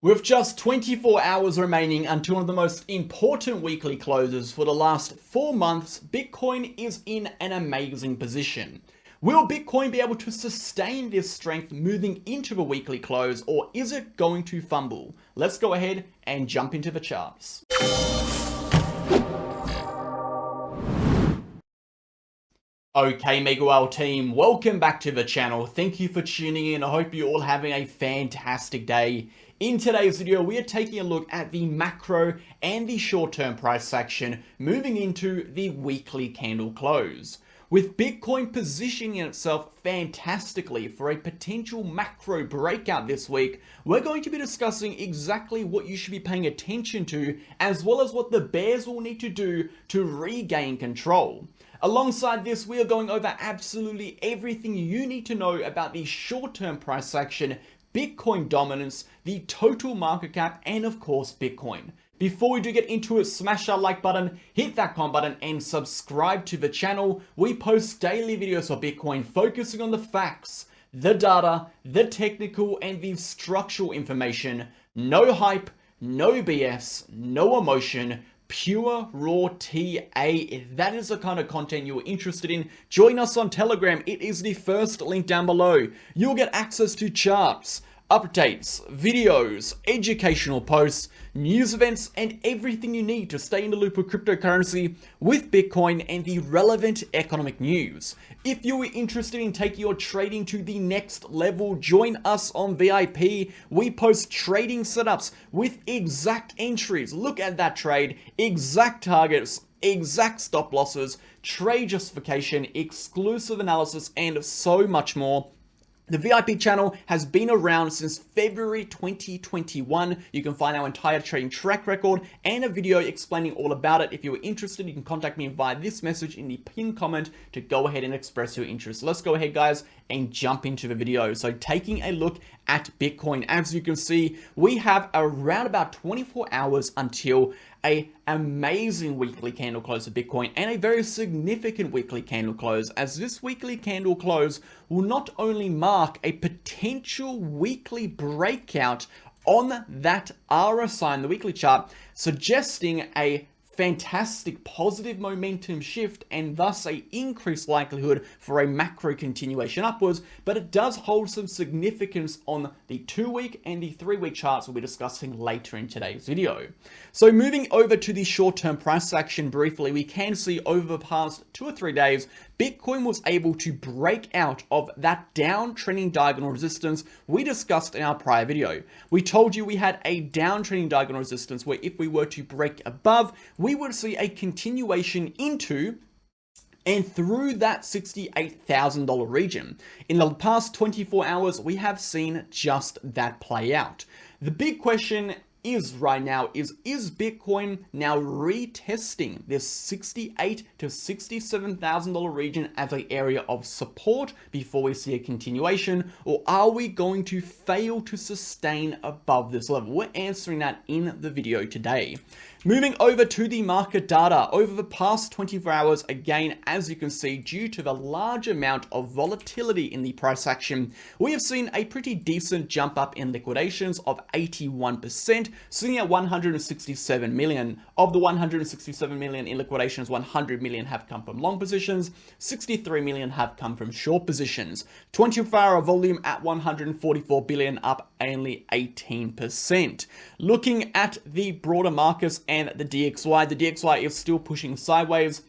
With just 24 hours remaining until one of the most important weekly closes for the last 4 months, Bitcoin is in an amazing position. Will Bitcoin be able to sustain this strength moving into the weekly close, or is it going to fumble? Let's go ahead and jump into the charts. Okay, MegaWhale team, welcome back to the channel. Thank you for tuning in. I hope you're all having a fantastic day. In today's video, we are taking a look at the macro and the short-term price action moving into the weekly candle close. With Bitcoin positioning itself fantastically for a potential macro breakout this week, we're going to be discussing exactly what you should be paying attention to, as well as what the bears will need to do to regain control. Alongside this, we are going over absolutely everything you need to know about the short-term price action, Bitcoin dominance, the total market cap, and of course, Bitcoin. Before we do get into it, smash that like button, hit that comment button, and subscribe to the channel. We post daily videos for Bitcoin focusing on the facts, the data, the technical, and the structural information. No hype, no BS, no emotion, pure raw TA. If that is the kind of content you're interested in, join us on Telegram. It is the first link down below. You'll get access to charts, updates, videos, educational posts, news events, and everything you need to stay in the loop with cryptocurrency, with Bitcoin, and the relevant economic news. If you are interested in taking your trading to the next level, join us on VIP. We post trading setups with exact entries. Look at that trade, exact targets, exact stop losses, trade justification, exclusive analysis, and so much more. The VIP channel has been around since February 2021. You can find our entire trading track record and a video explaining all about it. If you're interested, you can contact me via this message in the pinned comment to go ahead and express your interest. Let's go ahead, guys, and jump into the video. So taking a look at Bitcoin, as you can see, we have around about 24 hours until an amazing weekly candle close of Bitcoin and a very significant weekly candle close, as this weekly candle close will not only mark a potential weekly breakout on that RSI in the weekly chart, suggesting a fantastic positive momentum shift and thus a increased likelihood for a macro continuation upwards, but it does hold some significance on the 2-week and the 3-week charts we'll be discussing later in today's video. So moving over to the short-term price action briefly, we can see over the past 2 or 3 days, Bitcoin was able to break out of that downtrending diagonal resistance we discussed in our prior video. We told you we had a downtrending diagonal resistance where if we were to break above, we would see a continuation into and through that $68,000 region. In the past 24 hours, we have seen just that play out. The big question is right now is Bitcoin now retesting this $68,000 to $67,000 region as an area of support before we see a continuation, or are we going to fail to sustain above this level? We're answering that in the video today. Moving over to the market data, over the past 24 hours, again, as you can see, due to the large amount of volatility in the price action, we have seen a pretty decent jump up in liquidations of 81%, sitting at 167 million. Of the 167 million in liquidations, 100 million have come from long positions, 63 million have come from short positions. 24-hour volume at 144 billion, up only 18%. Looking at the broader markets and the DXY is still pushing sideways.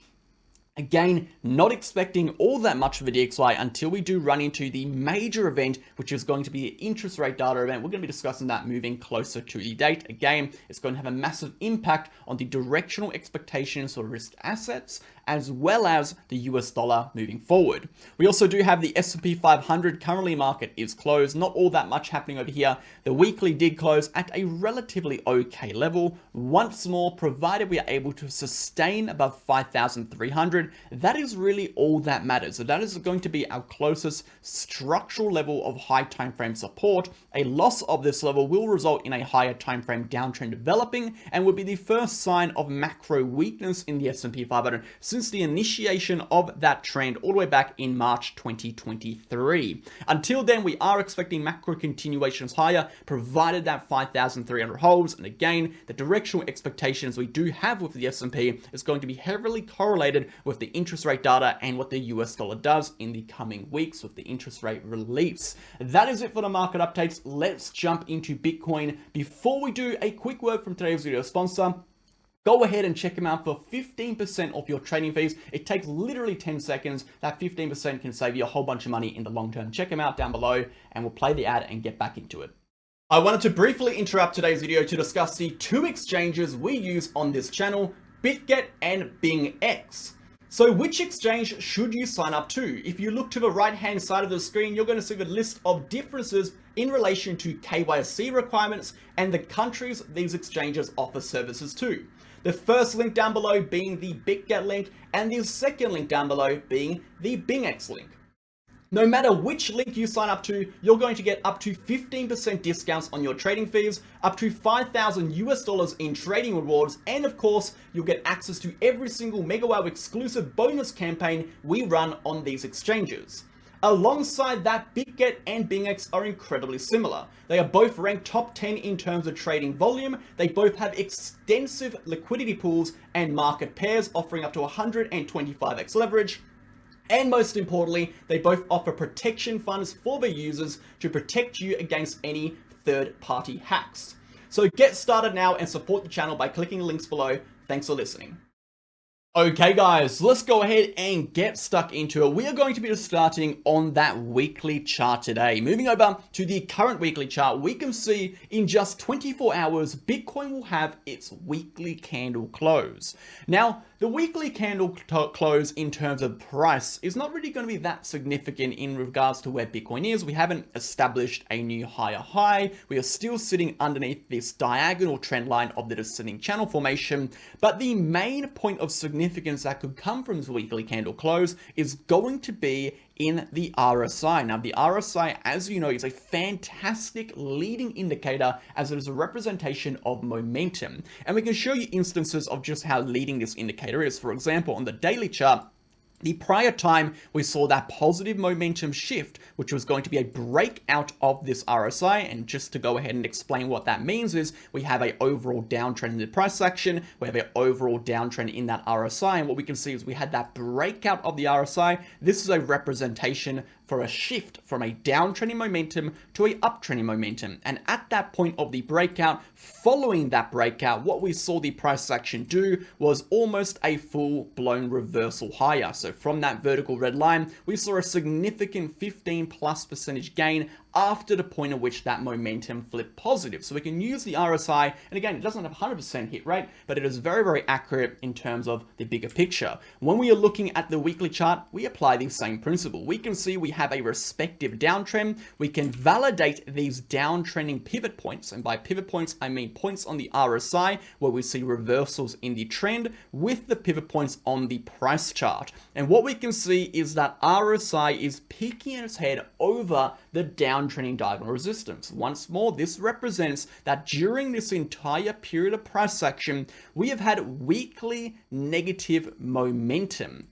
Again, not expecting all that much of a DXY until we do run into the major event, which is going to be the interest rate data event. We're going to be discussing that moving closer to the date. Again, it's going to have a massive impact on the directional expectations for risk assets, as well as the US dollar moving forward. We also do have the S&P 500. Currently, market is closed. Not all that much happening over here. The weekly did close at a relatively okay level. Once more, provided we are able to sustain above 5,300, that is really all that matters. So that is going to be our closest structural level of high time frame support. A loss of this level will result in a higher time frame downtrend developing and would be the first sign of macro weakness in the S&P 500. since the initiation of that trend all the way back in March 2023. Until then, we are expecting macro continuations higher, provided that 5,300 holds. And again, the directional expectations we do have with the S&P is going to be heavily correlated with the interest rate data and what the US dollar does in the coming weeks with the interest rate release. That is it for the market updates. Let's jump into Bitcoin. Before we do, a quick word from today's video sponsor. Go ahead and check them out for 15% off your trading fees. It takes literally 10 seconds. That 15% can save you a whole bunch of money in the long term. Check them out down below, and we'll play the ad and get back into it. I wanted to briefly interrupt today's video to discuss the two exchanges we use on this channel, BitGet and BingX. So which exchange should you sign up to? If you look to the right hand side of the screen, you're going to see the list of differences in relation to KYC requirements and the countries these exchanges offer services to. The first link down below being the BitGet link, and the second link down below being the BingX link. No matter which link you sign up to, you're going to get up to 15% discounts on your trading fees, up to 5,000 US dollars in trading rewards, and of course, you'll get access to every single MegaWhale exclusive bonus campaign we run on these exchanges. Alongside that, BitGet and BingX are incredibly similar. They are both ranked top 10 in terms of trading volume. They both have extensive liquidity pools and market pairs offering up to 125x leverage. And most importantly, they both offer protection funds for their users to protect you against any third-party hacks. So get started now and support the channel by clicking the links below. Thanks for listening. Okay guys, let's go ahead and get stuck into it. We are going to be starting on that weekly chart today. Moving over to the current weekly chart, we can see in just 24 hours, Bitcoin will have its weekly candle close. Now, the weekly candle close in terms of price is not really going to be that significant in regards to where Bitcoin is. We haven't established a new higher high. We are still sitting underneath this diagonal trend line of the descending channel formation. But the main point of significance that could come from this weekly candle close is going to be in the RSI. Now, the RSI, as you know, is a fantastic leading indicator as it is a representation of momentum. And we can show you instances of just how leading this indicator is. For example, on the daily chart, the prior time we saw that positive momentum shift, which was going to be a breakout of this RSI, and just to go ahead and explain what that means is we have an overall downtrend in the price action, we have an overall downtrend in that RSI, and what we can see is we had that breakout of the RSI. This is a representation for a shift from a downtrending momentum to a uptrending momentum. And at that point of the breakout, following that breakout, what we saw the price action do was almost a full-blown reversal higher. So from that vertical red line, we saw a significant 15+% gain after the point at which that momentum flipped positive. So we can use the RSI, and again, it doesn't have 100% hit rate, but it is very, very accurate in terms of the bigger picture. When we are looking at the weekly chart, we apply the same principle. We can see we have a respective downtrend. We can validate these downtrending pivot points, and by pivot points, I mean points on the RSI where we see reversals in the trend with the pivot points on the price chart. And what we can see is that RSI is peeking its head over the downtrending diagonal resistance. Once more, this represents that during this entire period of price action, we have had weekly negative momentum.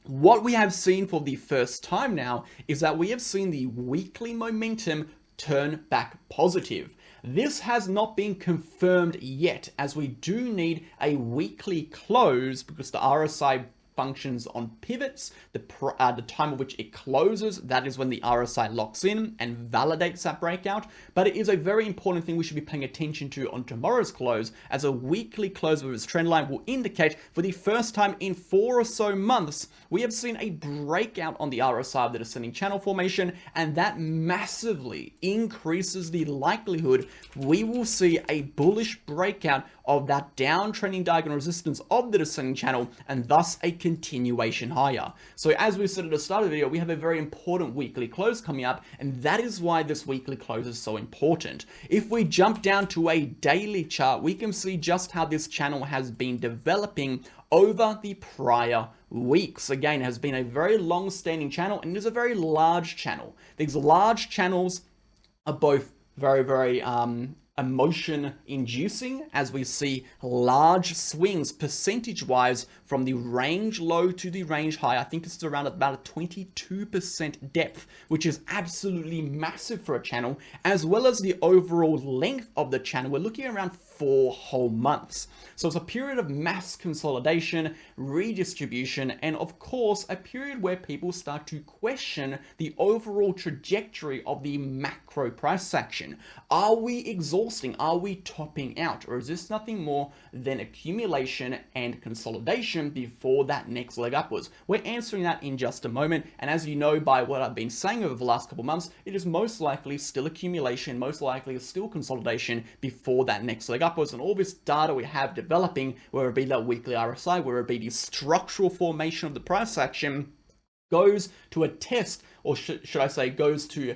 What we have seen for the first time now is that we have seen the weekly momentum turn back positive. This has not been confirmed yet, as we do need a weekly close because the RSI functions on pivots. The time at which it closes, that is when the RSI locks in and validates that breakout. But it is a very important thing we should be paying attention to on tomorrow's close, as a weekly close of its trend line will indicate for the first time in 4 or so months, we have seen a breakout on the RSI of the descending channel formation, and that massively increases the likelihood we will see a bullish breakout of that downtrending diagonal resistance of the descending channel, and thus a continuation higher. So as we said at the start of the video, we have a very important weekly close coming up, and that is why this weekly close is so important. If we jump down to a daily chart, we can see just how this channel has been developing over the prior weeks. Again, it has been a very long-standing channel, and it is a very large channel. These large channels are both very emotion inducing as we see large swings percentage wise from the range low to the range high. I think it's around about a 22% depth, which is absolutely massive for a channel, as well as the overall length of the channel. We're looking at around 4 whole months. So it's a period of mass consolidation, redistribution, and of course, a period where people start to question the overall trajectory of the macro price action. Are we exhausting? Are we topping out? Or is this nothing more than accumulation and consolidation before that next leg upwards? We're answering that in just a moment. And as you know by what I've been saying over the last couple of months, it is most likely still accumulation, most likely still consolidation before that next leg upwards. And all this data we have developing, whether it be that weekly RSI, whether it be the structural formation of the price action, goes to attest, or should I say, goes to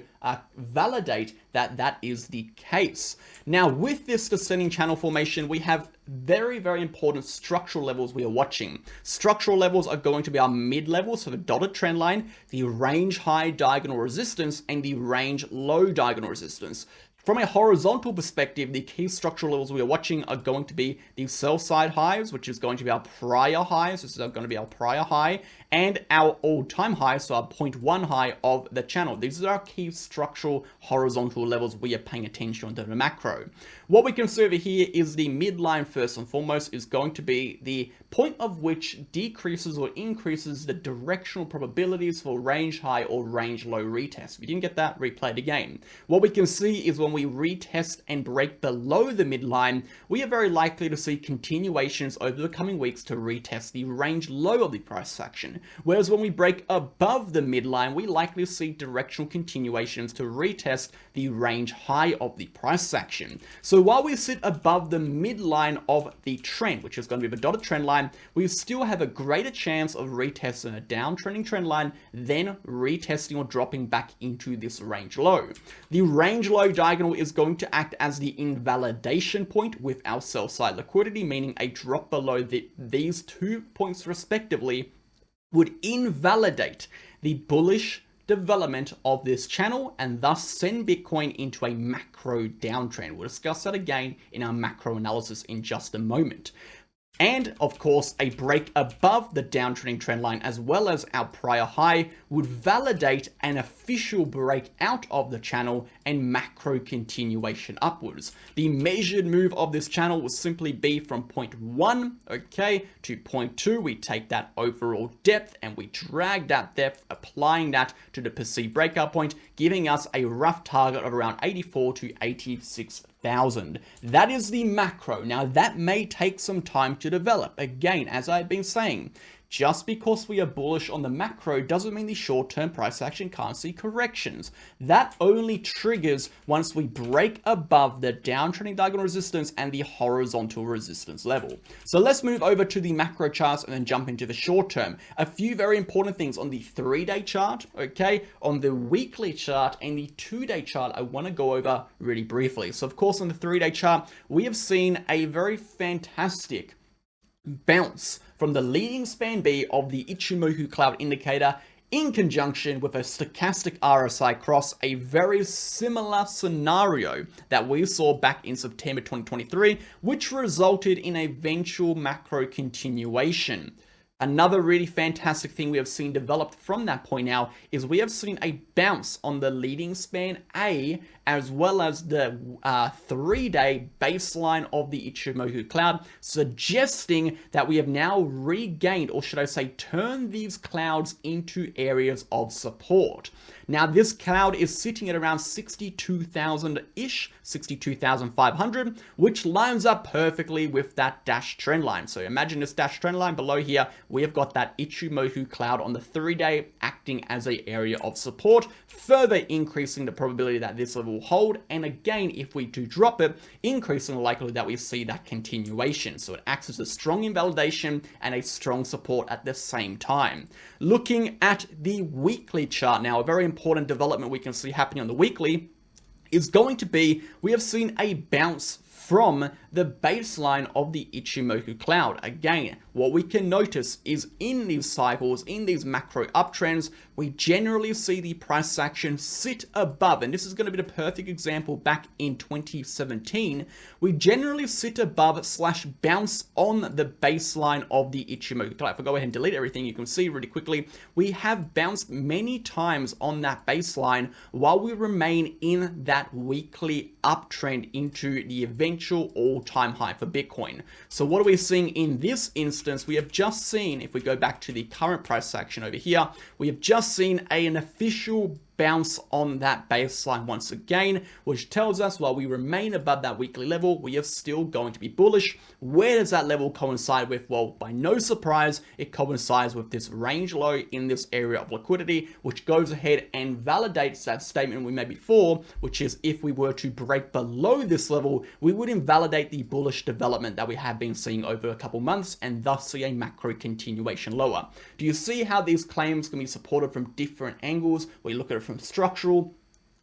validate that that is the case. Now, with this descending channel formation, we have very, very important structural levels we are watching. Structural levels are going to be our mid levels, so the dotted trend line, the range high diagonal resistance, and the range low diagonal resistance. From a horizontal perspective, the key structural levels we are watching are going to be the sell side highs, which is going to be our prior highs. This is going to be our prior high, and our all-time high, so our 0.1 high of the channel. These are our key structural horizontal levels we are paying attention to the macro. What we can see over here is the midline, first and foremost, is going to be the point of which decreases or increases the directional probabilities for range high or range low retest. If you didn't get that, replay it again. What we can see is when we retest and break below the midline, we are very likely to see continuations over the coming weeks to retest the range low of the price action. Whereas when we break above the midline, we likely see directional continuations to retest the range high of the price action. So while we sit above the midline of the trend, which is going to be the dotted trend line, we still have a greater chance of retesting a downtrending trend line than retesting or dropping back into this range low. The range low diagonal is going to act as the invalidation point with our sell side liquidity, meaning a drop below these 2 points respectively would invalidate the bullish development of this channel and thus send Bitcoin into a macro downtrend. We'll discuss that again in our macro analysis in just a moment. And of course, a break above the downtrending trend line as well as our prior high would validate an official break out of the channel and macro continuation upwards. The measured move of this channel will simply be from point 1, okay, to point 2. We take that overall depth and we drag that depth, applying that to the perceived breakout point, giving us a rough target of around 84 to 86,000. That is the macro. Now that may take some time to develop. Again, as I've been saying, just because we are bullish on the macro doesn't mean the short-term price action can't see corrections. That only triggers once we break above the downtrending diagonal resistance and the horizontal resistance level. So let's move over to the macro charts and then jump into the short term. A few very important things on the 3-day chart, okay, on the weekly chart and the 2-day chart I want to go over really briefly. So of course on the 3-day chart, we have seen a very fantastic bounce from the leading span B of the Ichimoku cloud indicator in conjunction with a stochastic RSI cross, a very similar scenario that we saw back in September 2023, which resulted in a eventual macro continuation. Another really fantastic thing we have seen developed from that point now is we have seen a bounce on the leading span A as well as the 3-day baseline of the Ichimoku cloud, suggesting that we have now regained, or should I say turned these clouds into areas of support. Now this cloud is sitting at around 62,000-ish, 62,500, which lines up perfectly with that dash trend line. So imagine this dash trend line below here, we have got that Ichimoku cloud on the 3-day acting as an area of support, further increasing the probability that this level will hold, and again, if we do drop it, increasing the likelihood that we see that continuation. So it acts as a strong invalidation and a strong support at the same time. Looking at the weekly chart now, a very important development we can see happening on the weekly is going to be, we have seen a bounce from the baseline of the Ichimoku cloud. Again, what we can notice is in these cycles, in these macro uptrends, we generally see the price action sit above, and this is going to be the perfect example back in 2017, we generally sit above slash bounce on the baseline of the Ichimoku cloud. If I go ahead and delete everything, you can see really quickly, we have bounced many times on that baseline while we remain in that weekly uptrend into the eventual all-time high for Bitcoin. So what are we seeing in this instance? We have just seen, if we go back to the current price action over here, we have just seen an official bounce on that baseline once again, which tells us while we remain above that weekly level, we are still going to be bullish. Where does that level coincide with? Well, by no surprise, it coincides with this range low in this area of liquidity, which goes ahead and validates that statement we made before, which is if we were to break below this level, we would invalidate the bullish development that we have been seeing over a couple months and thus see a macro continuation lower. Do you see how these claims can be supported from different angles? We look at it from structural,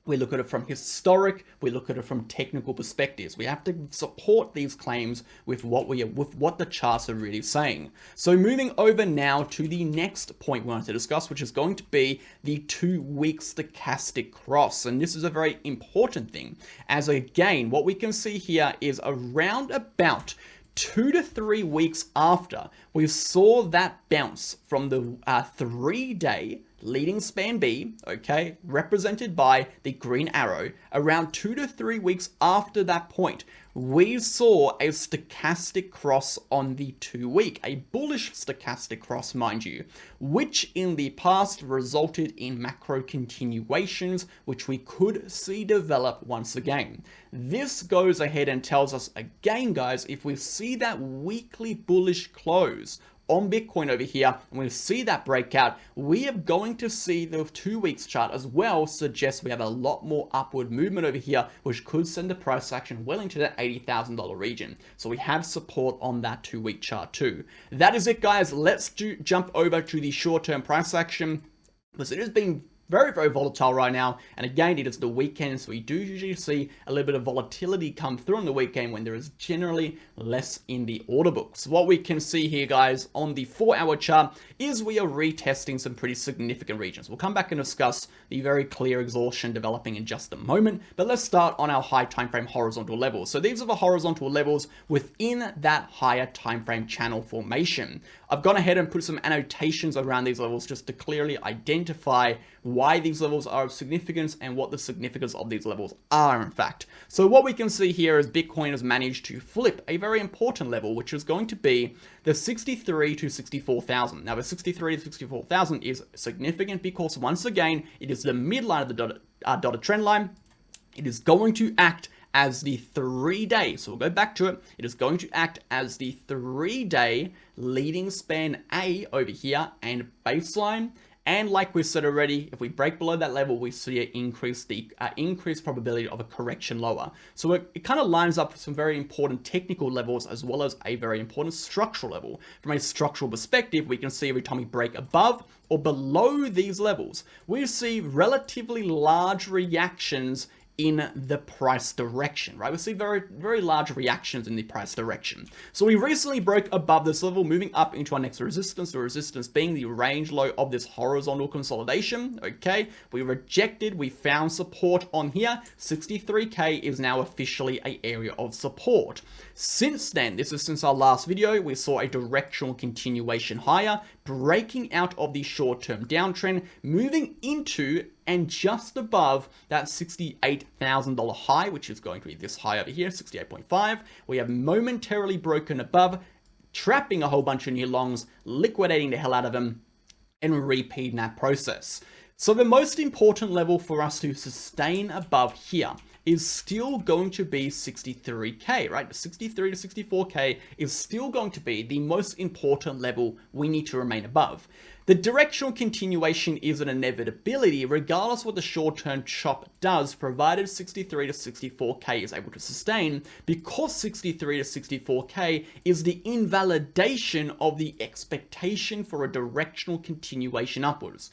we look at it from historic, we look at it from technical perspectives. We have to support these claims with what the charts are really saying. So moving over now to the next point we wanted to discuss, which is going to be the 2-week stochastic cross. And this is a very important thing, as again, what we can see here is around about 2 to 3 weeks after we saw that bounce from the 3-day leading span B, okay, represented by the green arrow, around 2 to 3 weeks after that point, we saw a stochastic cross on the 2-week, a bullish stochastic cross, mind you, which in the past resulted in macro continuations, which we could see develop once again. This goes ahead and tells us again, guys, if we see that weekly bullish close on Bitcoin over here, and we see that breakout, we are going to see the 2 weeks chart as well suggest we have a lot more upward movement over here, which could send the price action well into the $80,000 region. So we have support on that 2-week chart too. That is it, guys. Let's jump over to the short-term price action, because it has been very, very volatile right now. And again, it is the weekend, so we do usually see a little bit of volatility come through on the weekend when there is generally less in the order books. What we can see here, guys, on the 4-hour chart is we are retesting some pretty significant regions. We'll come back and discuss the very clear exhaustion developing in just a moment, but let's start on our high time frame horizontal levels. So these are the horizontal levels within that higher time frame channel formation. I've gone ahead and put some annotations around these levels just to clearly identify why these levels are of significance and what the significance of these levels are, in fact. So what we can see here is Bitcoin has managed to flip a very important level, which is going to be the 63 to 64,000. Now, the 63 to 64,000 is significant because, once again, it is the midline of the dotted trend line. It is going to act as the 3-day, so we'll go back to it. It is going to act as the 3-day leading span A over here and baseline. And like we said already, if we break below that level, we see an increased probability of a correction lower. So it kind of lines up with some very important technical levels as well as a very important structural level. From a structural perspective, we can see every time we break above or below these levels, we see relatively large reactions in the price direction, right? We see very, very large reactions in the price direction. So we recently broke above this level, moving up into our next resistance, the resistance being the range low of this horizontal consolidation, okay? We rejected, we found support on here. 63K is now officially an area of support. Since then, this is since our last video, we saw a directional continuation higher, breaking out of the short-term downtrend, moving into and just above that $68,000 high, which is going to be this high over here, 68.5. We have momentarily broken above, trapping a whole bunch of new longs, liquidating the hell out of them, and repeating that process. So the most important level for us to sustain above here is still going to be 63K, right? 63 to 64K is still going to be the most important level we need to remain above. The directional continuation is an inevitability regardless of what the short-term chop does, provided 63 to 64K is able to sustain, because 63 to 64K is the invalidation of the expectation for a directional continuation upwards.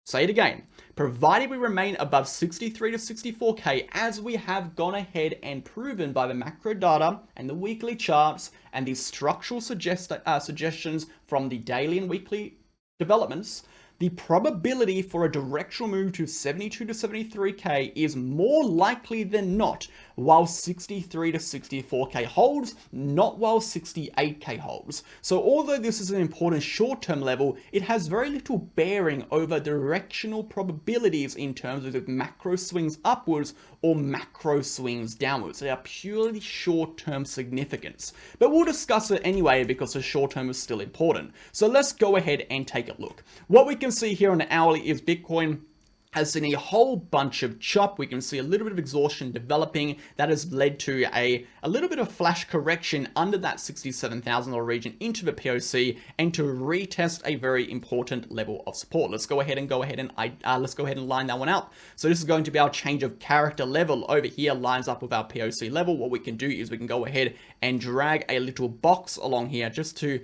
Say it again. Provided we remain above 63 to 64k, as we have gone ahead and proven by the macro data and the weekly charts and the structural suggestions from the daily and weekly developments, the probability for a directional move to 72 to 73k is more likely than not while 63 to 64k holds, not while 68k holds. So although this is an important short-term level, it has very little bearing over directional probabilities in terms of macro swings upwards or macro swings downwards. They are purely short-term significance. But we'll discuss it anyway because the short-term is still important. So let's go ahead and take a look. What we can see here on the hourly is Bitcoin has seen a whole bunch of chop. We can see a little bit of exhaustion developing that has led to a little bit of flash correction under that $67,000 region into the POC and to retest a very important level of support. Let's go ahead and line that one out. So this is going to be our change of character level over here, lines up with our POC level. What we can do is we can go ahead and drag a little box along here just to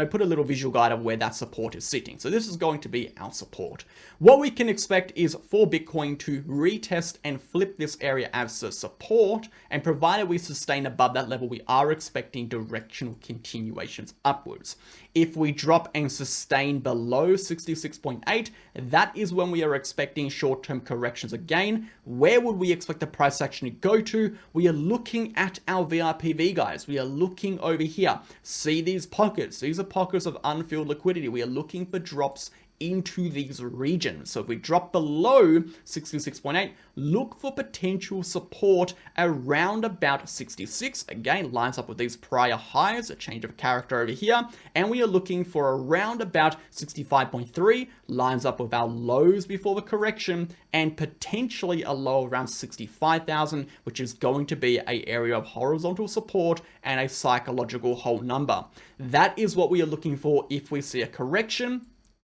put a little visual guide of where that support is sitting. So this is going to be our support. What we can expect is for Bitcoin to retest and flip this area as a support, and provided we sustain above that level, we are expecting directional continuations upwards. If we drop and sustain below 66.8, that is when we are expecting short-term corrections again. Where would we expect the price action to go to? We are looking at our VRPV, guys. We are looking over here. See these pockets. These are pockets of unfilled liquidity. We are looking for drops into these regions. So if we drop below 66.8, look for potential support around about 66. Again, lines up with these prior highs, a change of character over here. And we are looking for around about 65.3, lines up with our lows before the correction, and potentially a low around 65,000, which is going to be an area of horizontal support and a psychological whole number. That is what we are looking for if we see a correction.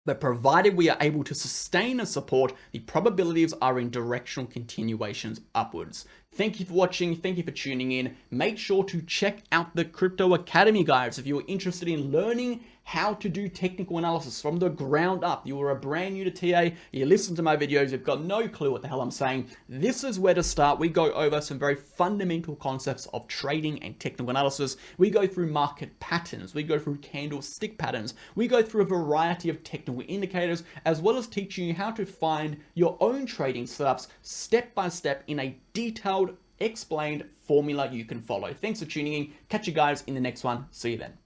But provided we are able to sustain a support, the probabilities are in directional continuations upwards. Thank you for watching. Thank you for tuning in. Make sure to check out the Crypto Academy, guys. If you're interested in learning how to do technical analysis from the ground up, you are a brand new to TA, you listen to my videos, you've got no clue what the hell I'm saying, this is where to start. We go over some very fundamental concepts of trading and technical analysis. We go through market patterns, we go through candlestick patterns, we go through a variety of technical indicators, as well as teaching you how to find your own trading setups step by step in a detailed, explained formula you can follow. Thanks for tuning in. Catch you guys in the next one. See you then.